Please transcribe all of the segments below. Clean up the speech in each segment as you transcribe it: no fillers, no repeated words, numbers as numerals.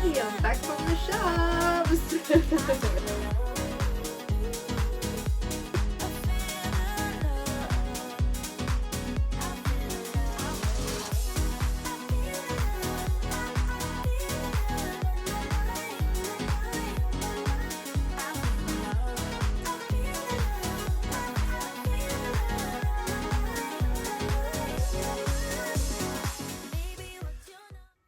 I'm back from the shops.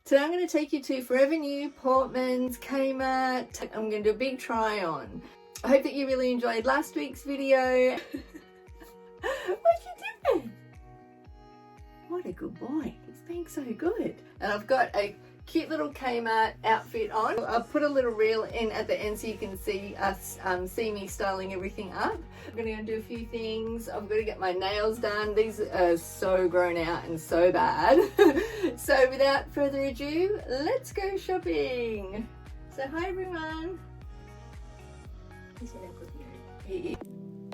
So I'm going to take you to Forever New Portmans, Kmart. I'm going to do a big try on. I hope that you really enjoyed last week's video. What you doing? What a good boy. He's being so good. And I've got a cute little Kmart outfit on. I'll put a little reel in at the end so you can see us, see me styling everything up. I'm going to do a few things. I've got to get my nails done. These are so grown out and so bad. So without further ado, let's go shopping. So hi everyone.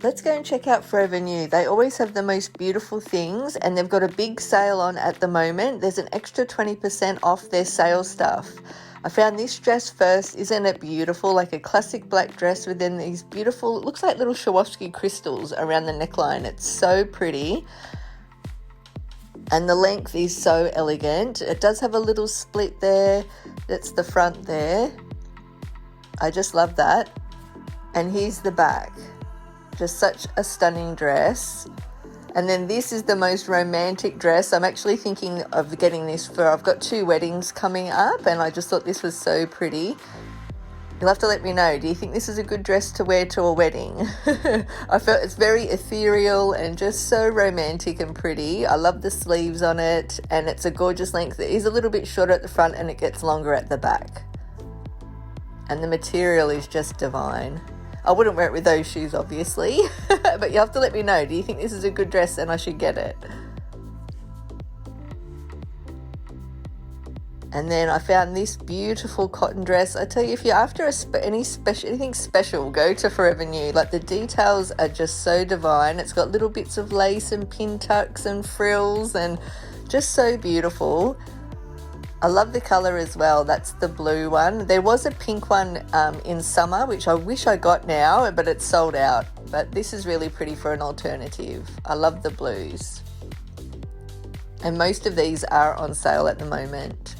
Let's go and check out Forever New. They always have the most beautiful things and they've got a big sale on at the moment. There's an extra 20% off their sale stuff. I found this dress first. Isn't it beautiful? Like a classic black dress with then these beautiful, it looks like little Swarovski crystals around the neckline. It's so pretty. And the length is so elegant. It does have a little split there. That's the front there. I just love that. And here's the back. Just such a stunning dress. And then this is the most romantic dress. I'm actually thinking of getting this for, I've got 2 weddings coming up and I just thought this was so pretty. You'll have to let me know. Do you think this is a good dress to wear to a wedding? I felt it's very ethereal and just so romantic and pretty. I love the sleeves on it and it's a gorgeous length. It is a little bit shorter at the front and it gets longer at the back. And the material is just divine. I wouldn't wear it with those shoes, obviously, but you have to let me know. Do you think this is a good dress and I should get it? And then I found this beautiful cotton dress. I tell you, if you're after anything special, go to Forever New. Like the details are just so divine. It's got little bits of lace and pin tucks and frills and just so beautiful. I love the colour as well. That's the blue one. There was a pink one in summer, which I wish I got now, but it's sold out. But this is really pretty for an alternative. I love the blues. And most of these are on sale at the moment.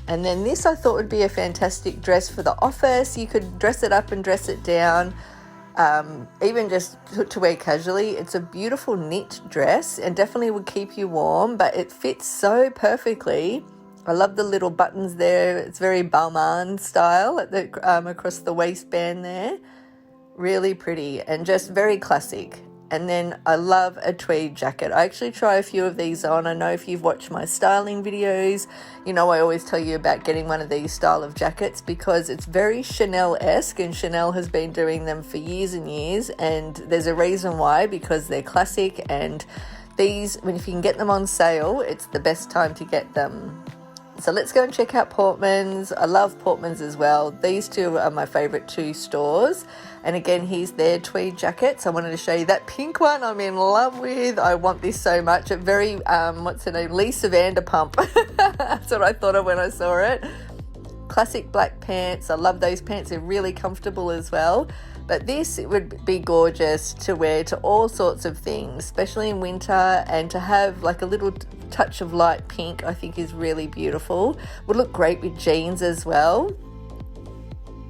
And then this I thought would be a fantastic dress for the office. You could dress it up and dress it down. Even just to wear casually. It's a beautiful knit dress and definitely would keep you warm, but it fits so perfectly. I love the little buttons there. It's very Balmain style at the, across the waistband there. Really pretty and just very classic. And then I love a tweed jacket. I actually try a few of these on. I know if you've watched my styling videos, you know I always tell you about getting one of these style of jackets because it's very Chanel-esque and Chanel has been doing them for years and years, and there's a reason why, because they're classic, and these, if you can get them on sale, it's the best time to get them. So let's go and check out Portmans. I love Portmans as well. These two are my favourite 2 stores. And again, here's their tweed jackets. I wanted to show you that pink one I'm in love with. I want this so much. It very, what's her name? Lisa Vanderpump. That's what I thought of when I saw it. Classic black pants. I love those pants. They're really comfortable as well. But this, it would be gorgeous to wear to all sorts of things, especially in winter, and to have like a little touch of light pink, I think is really beautiful. Would look great with jeans as well.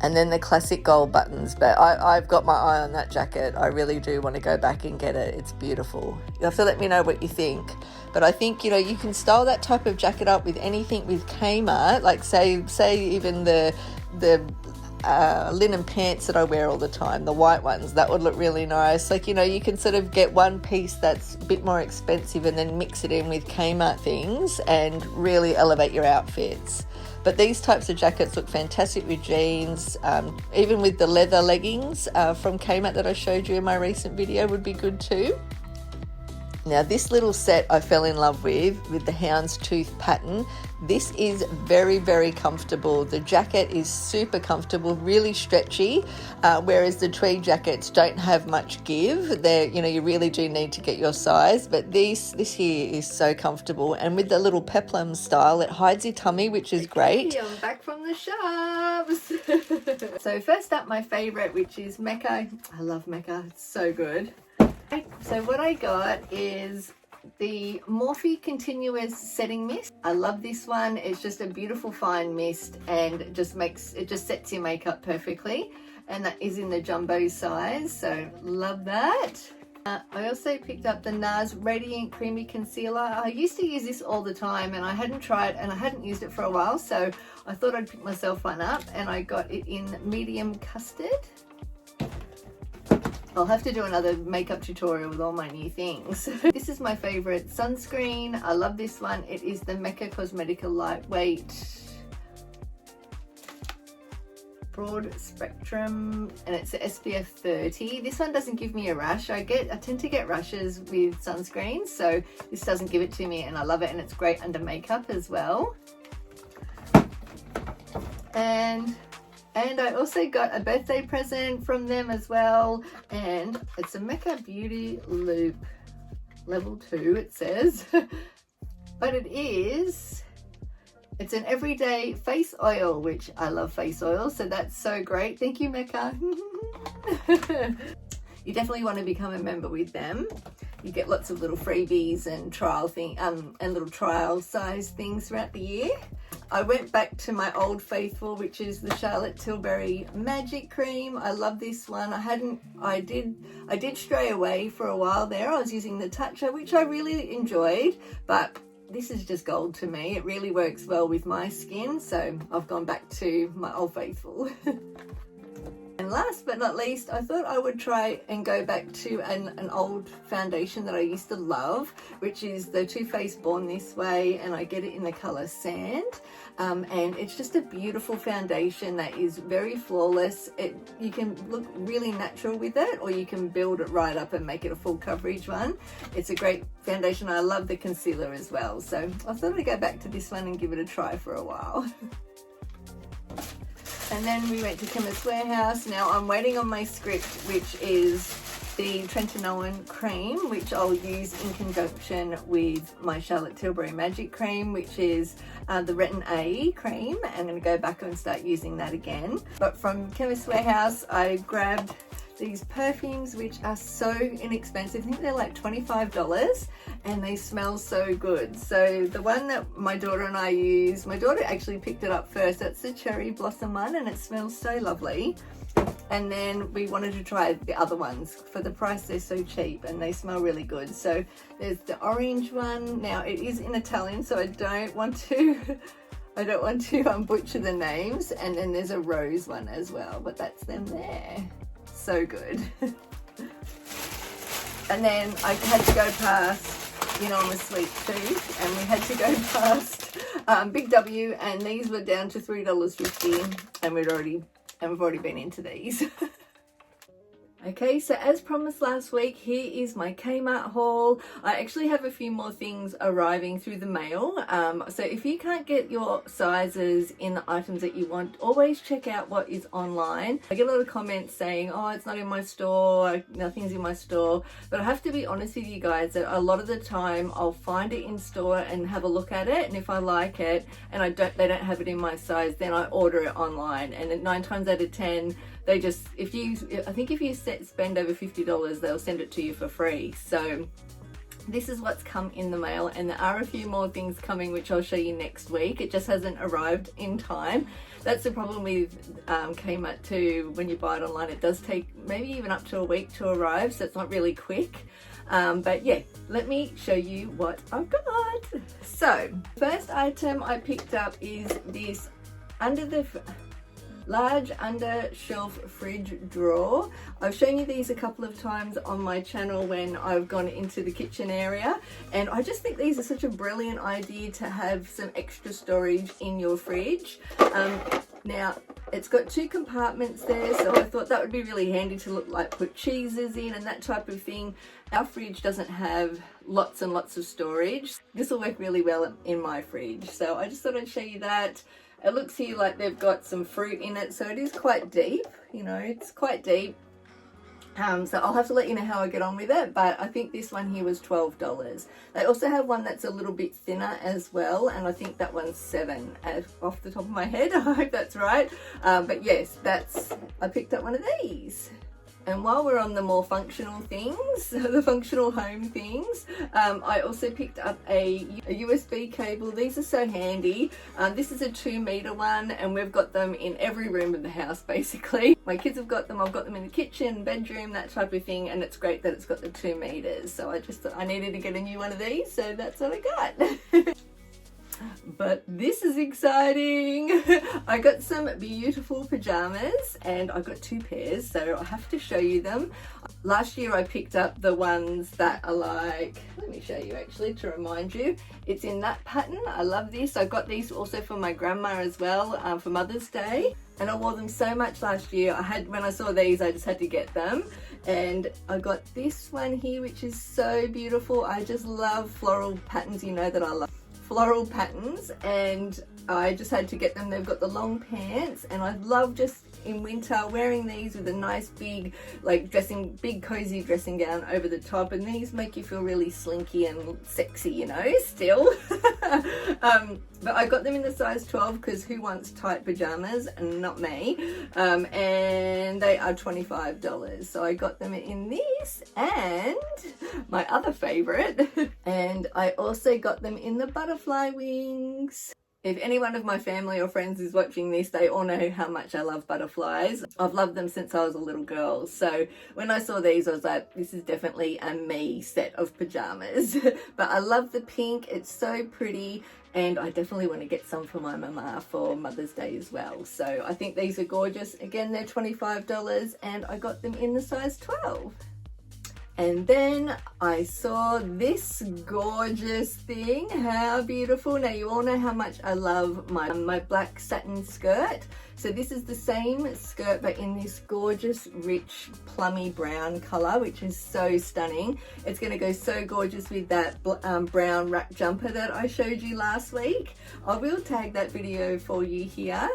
And then the classic gold buttons, but I've got my eye on that jacket. I really do want to go back and get it. It's beautiful. You have to let me know what you think. But I think, you know, you can style that type of jacket up with anything with Kmart, like say even the linen pants that I wear all the time, the white ones, that would look really nice. Like, you know, you can sort of get one piece that's a bit more expensive and then mix it in with Kmart things and really elevate your outfits. But these types of jackets look fantastic with jeans, even with the leather leggings from Kmart that I showed you in my recent video would be good too. Now this little set I fell in love with the houndstooth pattern. This is very, very comfortable. The jacket is super comfortable, really stretchy, whereas the tweed jackets don't have much give. They're, you know, you really do need to get your size, but this here is so comfortable. And with the little peplum style, it hides your tummy, which is great. I'm back from the shops. So first up, my favorite, which is Mecca. I love Mecca, it's so good. So what I got is the Morphe Continuous Setting Mist. I love this one. It's just a beautiful fine mist, and it just sets your makeup perfectly. And that is in the jumbo size, so love that. I also picked up the NARS Radiant Creamy Concealer. I used to use this all the time, and I hadn't used it for a while, so I thought I'd pick myself one up, and I got it in medium custard. I'll have to do another makeup tutorial with all my new things. This is my favorite sunscreen. I love this one. It is the Mecca Cosmetica Lightweight Broad Spectrum, and it's a SPF 30. This one doesn't give me a rash. I tend to get rashes with sunscreens, so this doesn't give it to me, and I love it, and it's great under makeup as well. And I also got a birthday present from them as well, and it's a Mecca Beauty Loop level 2, it says. But it's an everyday face oil, which I love face oil, so that's so great. Thank you, Mecca. You definitely want to become a member with them. You get lots of little freebies and and little trial size things throughout the year. I went back to my old faithful, which is the Charlotte Tilbury Magic Cream. I love this one. I did stray away for a while there. I was using the Toucher, which I really enjoyed, but this is just gold to me. It really works well with my skin, so I've gone back to my old faithful. And last but not least, I thought I would try and go back to an old foundation that I used to love, which is the Too Faced Born This Way, and I get it in the colour Sand. And it's just a beautiful foundation that is very flawless. You can look really natural with it, or you can build it right up and make it a full coverage one. It's a great foundation. I love the concealer as well, so I thought I'd go back to this one and give it a try for a while. And then we went to Chemist Warehouse. Now I'm waiting on my script, which is the Tretinoin cream, which I'll use in conjunction with my Charlotte Tilbury Magic Cream, which is the Retin A cream. I'm going to go back and start using that again. But from Chemist Warehouse, I grabbed these perfumes, which are so inexpensive. I think they're like $25, and they smell so good. So the one that my daughter and I use, my daughter actually picked it up first. That's the Cherry Blossom one, and it smells so lovely. And then we wanted to try the other ones. For the price, they're so cheap and they smell really good. So there's the orange one. Now it is in Italian, so I don't want to butcher the names. And then there's a rose one as well, but that's them there. So good. And then I had to go past, you know, I'm a sweet tooth, and we had to go past Big W, and these were down to $3.50, and we've already been into these. Okay, so as promised last week, here is my Kmart haul. I actually have a few more things arriving through the mail. So if you can't get your sizes in the items that you want, always check out what is online. I get a lot of comments saying, oh, it's not in my store, nothing's in my store. But I have to be honest with you guys that a lot of the time I'll find it in store and have a look at it. And if I like it and they don't have it in my size, then I order it online. And at 9 times out of 10, they just, I think if you spend over $50, they'll send it to you for free. So this is what's come in the mail, and there are a few more things coming, which I'll show you next week. It just hasn't arrived in time. That's the problem with Kmart too. When you buy it online, it does take maybe even up to a week to arrive, so it's not really quick. But yeah, let me show you what I've got. So first item I picked up is this large under shelf fridge drawer. I've shown you these a couple of times on my channel when I've gone into the kitchen area, and I just think these are such a brilliant idea to have some extra storage in your fridge. Now, it's got 2 compartments there, so I thought that would be really handy to look like put cheeses in and that type of thing. Our fridge doesn't have lots and lots of storage. This will work really well in my fridge, so I just thought I'd show you that. It looks here like they've got some fruit in it, so it is quite deep, you know, it's quite deep. So I'll have to let you know how I get on with it, but I think this one here was $12. They also have one that's a little bit thinner as well, and I think that one's $7 off the top of my head. I hope that's right. But yes, I picked up one of these. And while we're on the more functional things, the functional home things, I also picked up a USB cable. These are so handy. This is a 2-meter one, and we've got them in every room of the house, basically. My kids have got them. I've got them in the kitchen, bedroom, that type of thing, and it's great that it's got the 2 meters. So I just thought I needed to get a new one of these, so that's what I got. But this is exciting. I got some beautiful pajamas, and I got 2 pairs, so I have to show you them. Last year I picked up the ones that are like, let me show you actually to remind you. It's in that pattern. I love this. I got these also for my grandma as well, for Mother's Day, and I wore them so much last year. When I saw these, I just had to get them. And I got this one here, which is so beautiful. I just love floral patterns. You know that I love floral patterns, and I just had to get them. They've got the long pants, and I love just in winter wearing these with a nice big big cozy dressing gown over the top, and these make you feel really slinky and sexy, you know, still. But I got them in the size 12 because who wants tight pajamas? And not me. And they are $25, so I got them in this and my other favorite. And I also got them in the butterfly wings. If any one of my family or friends is watching this, they all know how much I love butterflies. I've loved them since I was a little girl. So when I saw these, I was like, this is definitely a me set of pajamas. But I love the pink. It's so pretty. And I definitely want to get some for my mama for Mother's Day as well. So I think these are gorgeous. Again, they're $25, and I got them in the size 12. And then I saw this gorgeous thing. How beautiful. Now you all know how much I love my black satin skirt. So this is the same skirt but in this gorgeous rich plummy brown color, which is so stunning. It's going to go so gorgeous with that brown wrap jumper that I showed you last week. I will tag that video for you here.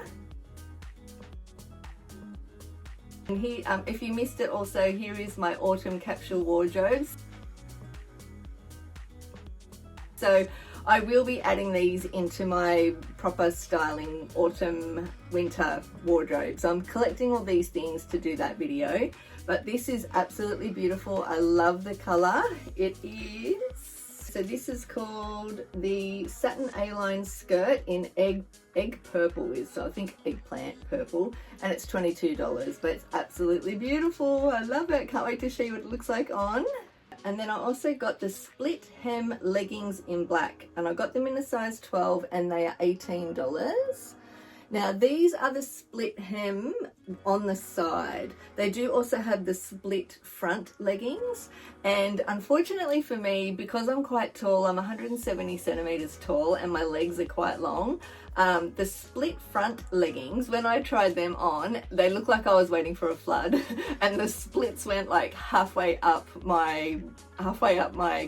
And here, if you missed it also, here is my autumn capsule wardrobes. So I will be adding these into my proper styling autumn winter wardrobe. So I'm collecting all these things to do that video. But this is absolutely beautiful. I love the color. It is, so this is called the satin A-line skirt in egg purple, so I think eggplant purple, and it's $22, but it's absolutely beautiful. I love it. Can't wait to show you what it looks like on. And then I also got the split hem leggings in black, and I got them in a size 12, and they are $18. Now these are the split hem on the side. They do also have the split front leggings, and unfortunately for me, because I'm quite tall, I'm 170 centimeters tall and my legs are quite long, the split front leggings, when I tried them on, they looked like I was waiting for a flood, and the splits went like halfway up my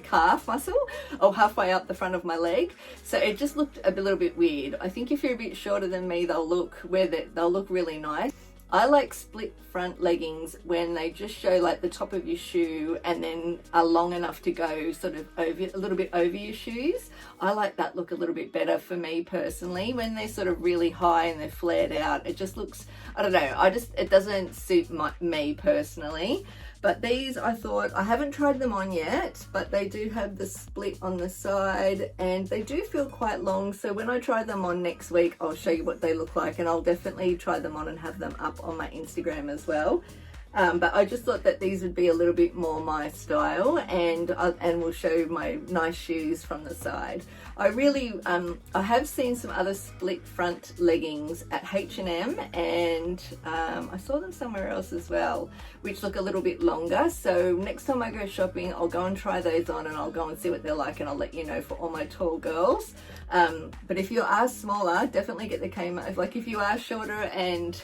calf muscle, or halfway up the front of my leg. So it just looked a little bit weird. I think if you're a bit shorter than me, they'll look really nice. I like split front leggings when they just show like the top of your shoe and then are long enough to go sort of over, a little bit over your shoes. I like that look a little bit better for me personally. When they're sort of really high and they're flared out, it just looks, I don't know, it doesn't suit me personally. But these, I thought, I haven't tried them on yet, but they do have the split on the side and they do feel quite long. So when I try them on next week, I'll show you what they look like, and I'll definitely try them on and have them up on my Instagram as well. But I just thought that these would be a little bit more my style, and will show my nice shoes from the side. I really, I have seen some other split front leggings at H&M, and I saw them somewhere else as well, which look a little bit longer. So next time I go shopping, I'll go and try those on, and I'll go and see what they're like, and I'll let you know for all my tall girls. But if you are smaller, definitely get the Kmart. Like if you are shorter and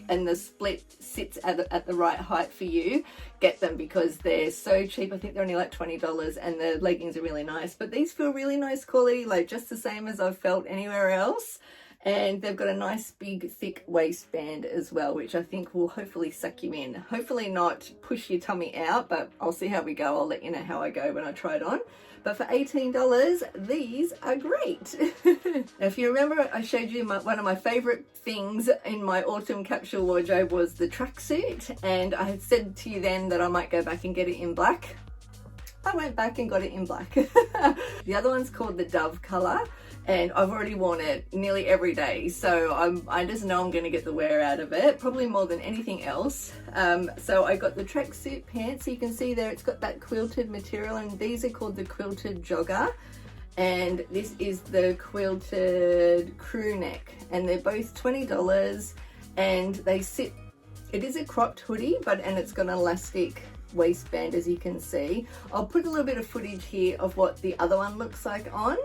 the split sits at the right height for you, get them because they're so cheap. I think they're only like $20 and the leggings are really nice. But these feel really nice quality, like just the same as I've felt anywhere else. And they've got a nice big thick waistband as well, which I think will hopefully suck you in. Hopefully not push your tummy out, but I'll see how we go. I'll let you know how I go when I try it on. But for $18, these are great. Now, if you remember, I showed you one of my favorite things in my autumn capsule wardrobe was the tracksuit. And I had said to you then that I might go back and get it in black. I went back and got it in black. The other one's called the Dove color. And I've already worn it nearly every day, so I just know I'm going to get the wear out of it, probably more than anything else. So I got the tracksuit pants, so you can see there it's got that quilted material, and these are called the quilted jogger, and this is the quilted crew neck, and they're both $20, and they sit, it is a cropped hoodie, and it's got an elastic waistband, as you can see. I'll put a little bit of footage here of what the other one looks like on,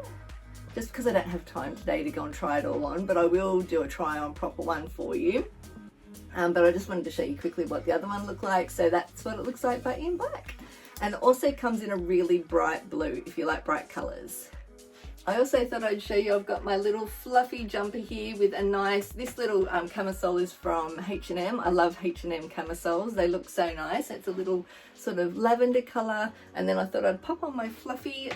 just because I don't have time today to go and try it all on, but I will do a try on proper one for you. But I just wanted to show you quickly what the other one looked like. So that's what it looks like, but in black. And it also comes in a really bright blue, if you like bright colors. I also thought I'd show you, I've got my little fluffy jumper here with a nice, this little camisole is from H&M. I love H&M camisoles. They look so nice. It's a little sort of lavender color. And then I thought I'd pop on my fluffy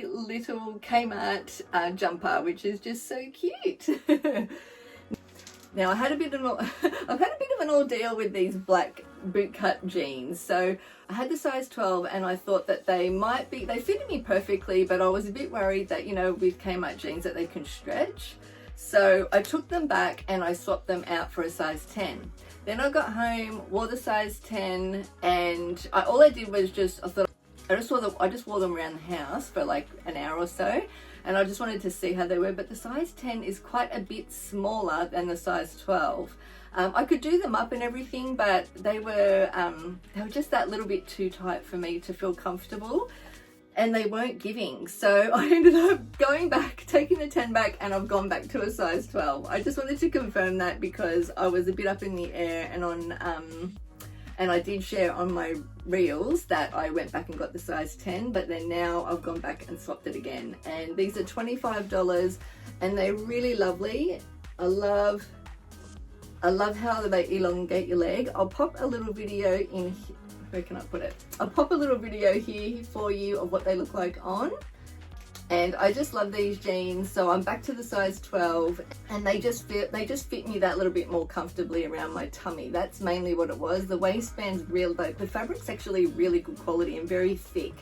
little Kmart jumper, which is just so cute. Now I've had a bit of an ordeal with these black bootcut jeans. So I had the size 12 and I thought that they fitted me perfectly, but I was a bit worried that, you know, with Kmart jeans that they can stretch. So I took them back and I swapped them out for a size 10. Then I got home, wore the size 10, and all I did was I just wore them around the house for like an hour or so. And I just wanted to see how they were, but the size 10 is quite a bit smaller than the size 12. I could do them up and everything, but they were just that little bit too tight for me to feel comfortable, and they weren't giving. So I ended up going back, taking the 10 back, and I've gone back to a size 12. I just wanted to confirm that because I was a bit up in the air, and I did share on my reels that I went back and got the size 10, but then now I've gone back and swapped it again. And these are $25 and they're really lovely. I love how they elongate your leg. I'll pop a little video in, where can I put it? I'll pop a little video here for you of what they look like on. And I just love these jeans, so I'm back to the size 12, and they just fit me that little bit more comfortably around my tummy. That's mainly what it was. The waistband's real, though. The fabric's actually really good quality and very thick,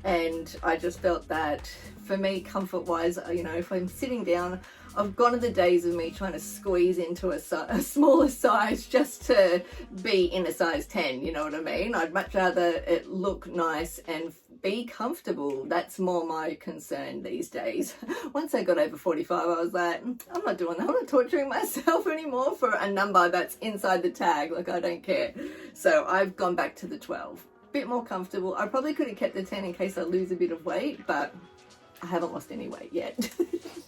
and I just felt that for me, comfort-wise, you know, if I'm sitting down, I've gone to the days of me trying to squeeze into a smaller size just to be in a size 10, you know what I mean? I'd much rather it look nice and be comfortable. That's more my concern these days. Once I got over 45, I was like, I'm not doing that. I'm not torturing myself anymore for a number that's inside the tag. Like, I don't care. So I've gone back to the 12. Bit more comfortable. I probably could have kept the 10 in case I lose a bit of weight, but I haven't lost any weight yet.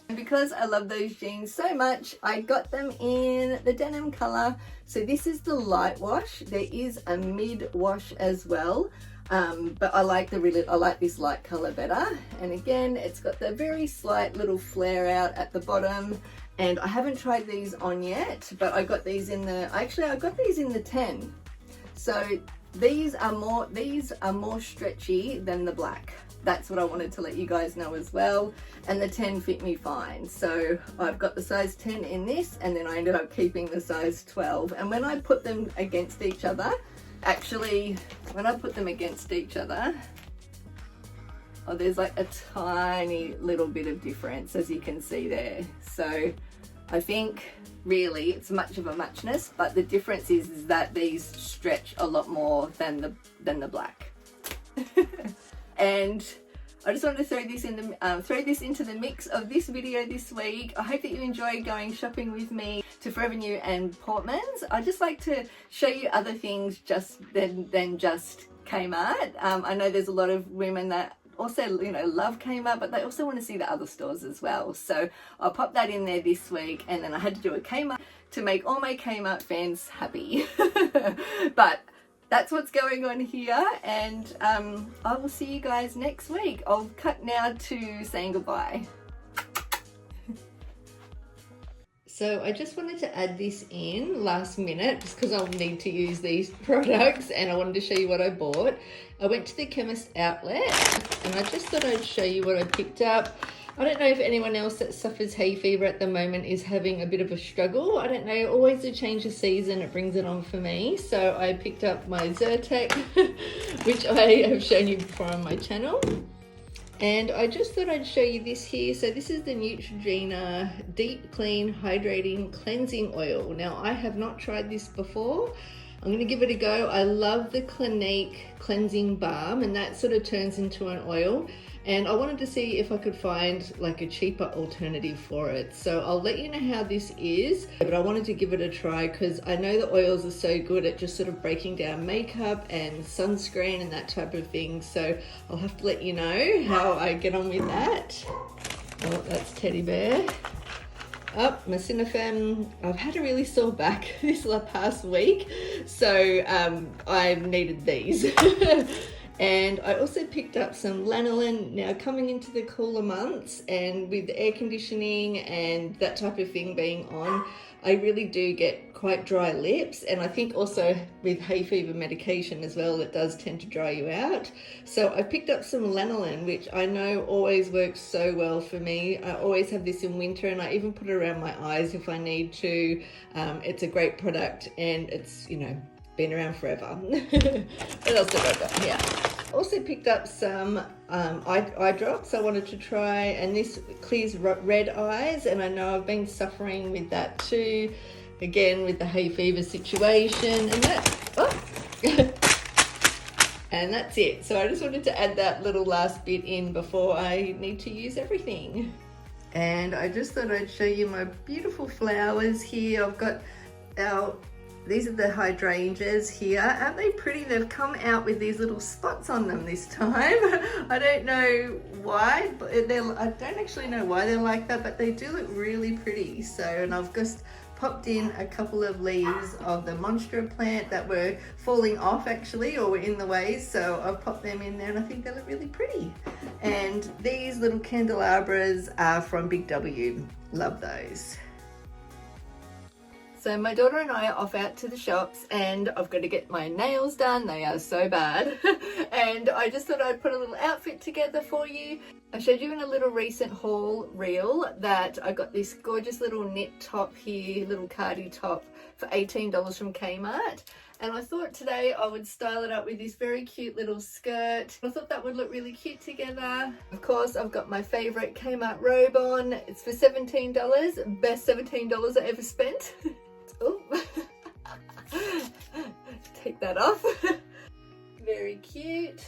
And because I love those jeans so much, I got them in the denim color. So this is the light wash. There is a mid wash as well. But I like this light color better. And again, it's got the very slight little flare out at the bottom. And I haven't tried these on yet, but I got these in I got these in the 10. So these are more stretchy than the black. That's what I wanted to let you guys know as well. And the 10 fit me fine. So I've got the size 10 in this, and then I ended up keeping the size 12. And when I put them against each other, there's like a tiny little bit of difference, as you can see there. So I think really it's much of a muchness, but the difference is that these stretch a lot more than the black. And I just wanted to throw this into the mix of this video this week. I hope that you enjoyed going shopping with me to Forever New and Portmans. I just like to show you other things than just Kmart. I know there's a lot of women that also, you know, love Kmart, but they also want to see the other stores as well. So I'll pop that in there this week, and then I had to do a Kmart to make all my Kmart fans happy. But that's what's going on here, and I will see you guys next week. I'll cut now to saying goodbye. So I just wanted to add this in last minute just because I'll need to use these products, and I wanted to show you what I bought. I went to the chemist outlet and I just thought I'd show you what I picked up. I don't know if anyone else that suffers hay fever at the moment is having a bit of a struggle. I don't know, always a change of season, it brings it on for me. So I picked up my Zyrtec, which I have shown you before on my channel. And I just thought I'd show you this here. So this is the Neutrogena Deep Clean Hydrating Cleansing Oil. Now I have not tried this before. I'm gonna give it a go. I love the Clinique Cleansing Balm, and that sort of turns into an oil. And I wanted to see if I could find like a cheaper alternative for it. So I'll let you know how this is, but I wanted to give it a try because I know the oils are so good at just sort of breaking down makeup and sunscreen and that type of thing. So I'll have to let you know how I get on with that. Oh, that's Teddy Bear. Oh, my Cinefem. I've had a really sore back this past week, so I've needed these. And I also picked up some lanolin. Now coming into the cooler months and with the air conditioning and that type of thing being on, I really do get quite dry lips, and I think also with hay fever medication as well, it does tend to dry you out. So I picked up some lanolin, which I know always works so well for me. I always have this in winter, and I even put it around my eyes if I need to. It's a great product, and it's, you know, been around forever. What else did I got here? Also picked up some eye drops I wanted to try, and this clears red eyes, and I know I've been suffering with that too, again with the hay fever situation, and and that's it. So I just wanted to add that little last bit in before I need to use everything. And I just thought I'd show you my beautiful flowers here. I've got these are the hydrangeas here. Aren't they pretty? They've come out with these little spots on them this time. I don't know why, but I don't actually know why they're like that, but they do look really pretty. So, and I've just popped in a couple of leaves of the Monstera plant that were falling off actually, or were in the way. So I've popped them in there, and I think they look really pretty. And these little candelabras are from Big W. Love those. So my daughter and I are off out to the shops, and I've got to get my nails done. They are so bad. And I just thought I'd put a little outfit together for you. I showed you in a little recent haul reel that I got this gorgeous little knit top here, little cardi top for $18 from Kmart. And I thought today I would style it up with this very cute little skirt. I thought that would look really cute together. Of course, I've got my favorite Kmart robe on. It's for $17, best $17 I ever spent. Oh, take that off. Very cute.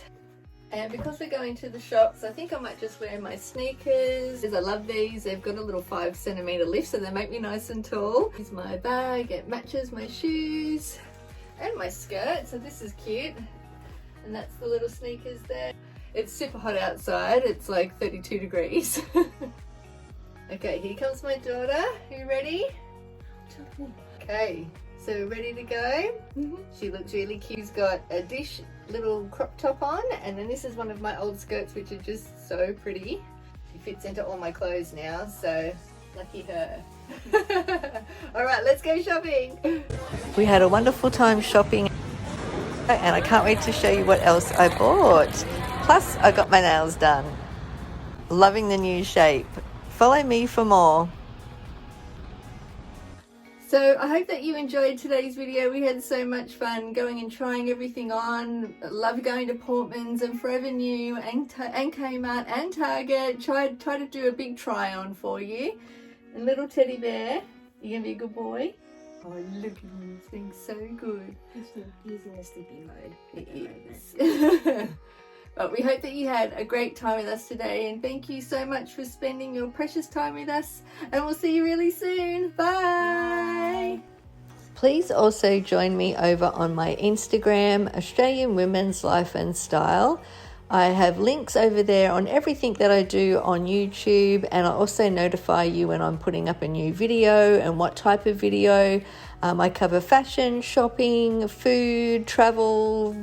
And because we're going to the shops, I think I might just wear my sneakers. I love these. They've got a little 5cm lift, so they make me nice and tall. Here's my bag. It matches my shoes and my skirt, so this is cute. And that's the little sneakers there. It's super hot outside. It's like 32 degrees. Okay, here comes my daughter. Are you ready? Okay, so ready to go? She looks really cute. She's got a dish little crop top on, and then this is one of my old skirts, which are just so pretty. She fits into all my clothes now, so lucky her. All right, let's go shopping. We had a wonderful time shopping, and I can't wait to show you what else I bought. Plus, I got my nails done. Loving the new shape. Follow me for more. So I hope that you enjoyed today's video. We had so much fun going and trying everything on. Love going to Portmans and Forever New and Kmart and Target. Try to do a big try on for you. And little teddy bear, you gonna be a good boy? Oh, look at him, he's being so good. He's in a sleepy mode. He is. But we hope that you had a great time with us today, and thank you so much for spending your precious time with us, and we'll see you really soon. Bye! Please also join me over on my Instagram, Australian Women's Life and Style. I have links over there on everything that I do on YouTube, and I also notify you when I'm putting up a new video and what type of video. I cover fashion, shopping, food, travel,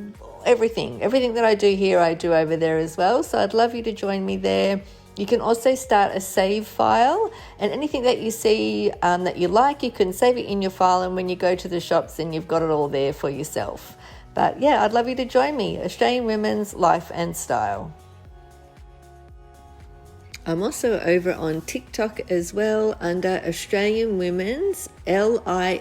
everything that I do here I do over there as well. So I'd love you to join me there. You can also start a save file, and anything that you see that you like, you can save it in your file, and when you go to the shops then you've got it all there for yourself. But yeah, I'd love you to join me. Australian Women's Life and Style. I'm also over on TikTok as well under Australian Women's LIFSTYLE.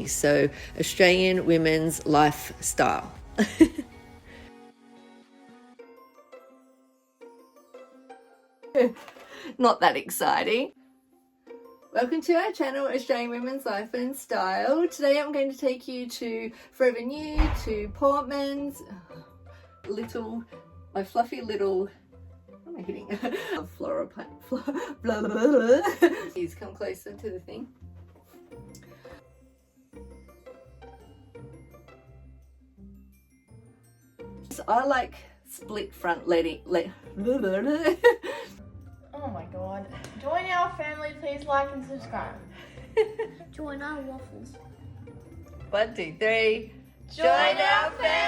So Australian Women's Lifestyle. Not that exciting. Welcome to our channel, Australian Women's Life and Style. Today I'm going to take you to Forever New, to Portmans, my fluffy little, what am I hitting? Flora plant, blah, blah, blah. Please come closer to the thing. So I like split front Oh my god. Join our family, please like and subscribe. Join our waffles. 1, 2, 3. Join our family!